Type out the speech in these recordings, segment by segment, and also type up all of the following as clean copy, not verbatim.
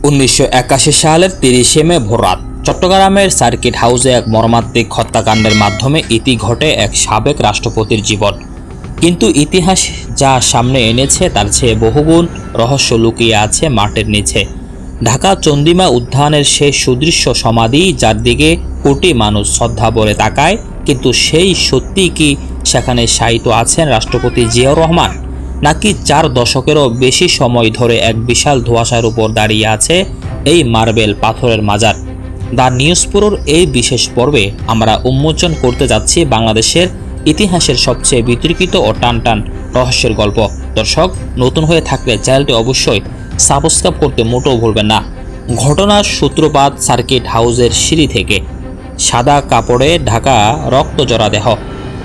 1981 সালের 30 মে ভোররাত চট্টগ্রামের সার্কিট হাউসে এক মর্মান্তিক হত্যাকাণ্ডের মাধ্যমে ইতি ঘটে এক সাবেক রাষ্ট্রপতির জীবন। কিন্তু ইতিহাস যা সামনে এনেছে তার চেয়ে বহুগুণ রহস্য লুকিয়ে আছে মাটির নিচে। ঢাকা চন্দ্রিমা উদ্যানের সেই সুদৃশ্য সমাধি যার দিকে কোটি মানুষ শ্রদ্ধা ভরে তাকায়, কিন্তু সেই সত্যি কি সেখানে শায়িত আছেন রাষ্ট্রপতি জিয়াউর রহমান, নাকি 4 দশকেরও বেশি সময় ধরে এক বিশাল ধোঁয়াশার উপর দাঁড়িয়ে আছে এই মার্বেল পাথরের মাজার? দ্য নিউজ পুরোর এই বিশেষ পর্বে আমরা উন্মোচন করতে যাচ্ছি বাংলাদেশের ইতিহাসের সবচেয়ে বিতর্কিত ও টানটান রহস্যের গল্প। দর্শক, নতুন হয়ে থাকলে চ্যানেলটি অবশ্যই সাবস্ক্রাইব করতে মোটেও ভুলবেন না। ঘটনার সূত্রপাত সার্কিট হাউসের সিঁড়ি থেকে। সাদা কাপড়ে ঢাকা রক্তজরা দেহ।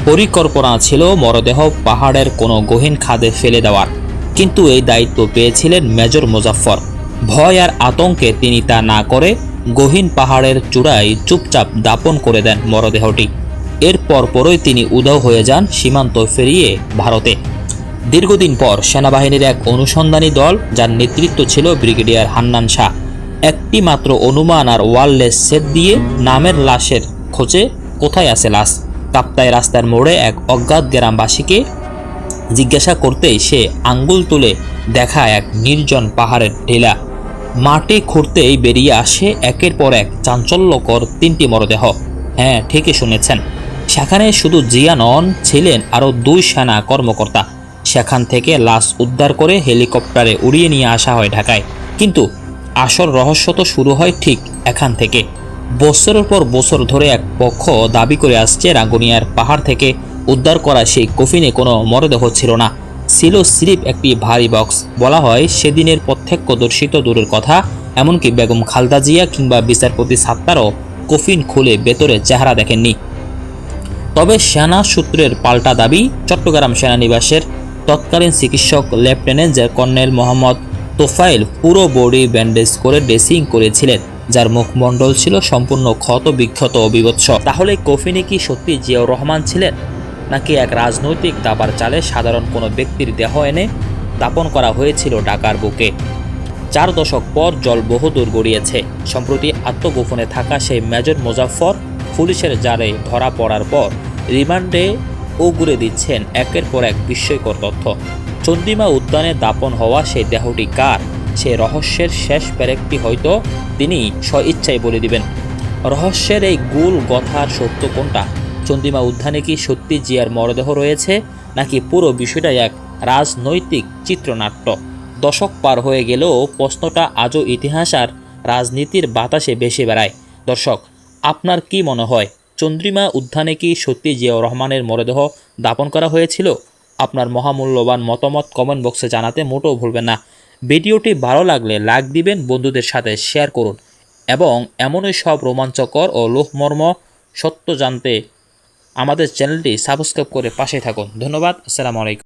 পরিকল্পনা ছিল মরদেহ পাহাড়ের কোনো গহীন খাদে ফেলে দেওয়ার, কিন্তু এই দায়িত্ব পেয়েছিলেন মেজর মোজাফফর। ভয় আর আতঙ্কে তিনি তা না করে গহীন পাহাড়ের চূড়ায় চুপচাপ দাপন করে দেন মরদেহটি। এর পরপরই তিনি উধাও হয়ে যান সীমান্ত পেরিয়ে ভারতে। দীর্ঘদিন পর সেনাবাহিনীর এক অনুসন্ধানী দল, যার নেতৃত্ব ছিল ব্রিগেডিয়ার হান্নান শাহ, একটি মাত্র অনুমান আর ওয়ারলেস সেট দিয়ে নামের লাশের খোঁজে কোথায় আছে লাশ। কাপ্তাই রাস্তার মোড়ে এক অজ্ঞাত গ্রামবাসীকে জিজ্ঞাসা করতেই সে আঙ্গুল তুলে দেখা এক নির্জন পাহাড়ের ঢিলা। মাটি খুঁড়তেই বেরিয়ে আসে একের পর এক চাঞ্চল্যকর 3টি মরদেহ। হ্যাঁ, ঠিকই শুনেছেন, সেখানে শুধু জিয়া নন, ছিলেন আরও 2 সেনা কর্মকর্তা। সেখান থেকে লাশ উদ্ধার করে হেলিকপ্টারে উড়িয়ে নিয়ে আসা হয় ঢাকায়। কিন্তু আসল রহস্য তো শুরু হয় ঠিক এখান থেকে। বছরের পর বছর ধরে এক পক্ষ দাবি করে আসছে রাঙ্গুনিয়ার পাহাড় থেকে উদ্ধার করা সেই কফিনে কোনো মরদেহ ছিল না, ছিল স্রেফ একটি ভারী বক্স। বলা হয় সেদিনের প্রত্যক্ষদর্শী তো দূরের কথা, এমনকি বেগম খালেদা জিয়া কিংবা বিচারপতি সাত্তারও কফিন খুলে ভেতরে চেহারা দেখেননি। তবে সেনা সূত্রের পাল্টা দাবি, চট্টগ্রাম সেনানিবাসের তৎকালীন চিকিৎসক লেফটেন্যান্ট কর্নেল মোহাম্মদ তোফায়েল পুরো বডি ব্যান্ডেজ করে ড্রেসিং করেছিলেন, যার মুখমণ্ডল ছিল সম্পূর্ণ ক্ষত বিক্ষত ও বিভৎস। তাহলে কফিনে কি সত্যি জিয়াউর রহমান ছিলেন, নাকি এক রাজনৈতিক দাবার চালে সাধারণ কোনো ব্যক্তির দেহ এনে দাপন করা হয়েছিল ঢাকার বুকে? 4 দশক পর জল বহুদূর গড়িয়েছে। সম্প্রতি আত্মগোপনে থাকা সেই মেজর মোজাফফর পুলিশের জালে ধরা পড়ার পর রিমান্ডে উগরে দিচ্ছেন একের পর এক বিস্ময়কর তথ্য। চন্দ্রিমা উদ্যানে দাপন হওয়া সেই দেহটি কার, সেই রহস্যের শেষ পেরেকটি হয়তো তিনি স্বইচ্ছায় বলে দিবেন। রহস্যের এই গুল কথার সত্য কোনটা? চন্দ্রিমা উদ্যানে কি সত্যি জিয়ার মরদেহ রয়েছে, নাকি পুরো বিষয়টাই এক রাজনৈতিক চিত্রনাট্য? দশক পার হয়ে গেলেও প্রশ্নটা আজও ইতিহাস আর রাজনীতির বাতাসে ভেসে বেড়ায়। দর্শক, আপনার কি মনে হয়, চন্দ্রিমা উদ্যানে কি সত্যি জিয়াউর রহমানের মরদেহ দাপন করা হয়েছিল? আপনার মহামূল্যবান মতামত কমেন্ট বক্সে জানাতে মোটেও ভুলবেন না। ভিডিওটি ভালো লাগলে লাইক দিবেন, বন্ধুদের সাথে শেয়ার করুন এবং এমনই সব রোমাঞ্চকর ও লোকমর্ম সত্য জানতে আমাদের চ্যানেলটি সাবস্ক্রাইব করে পাশে থাকুন। ধন্যবাদ। আসসালামু আলাইকুম।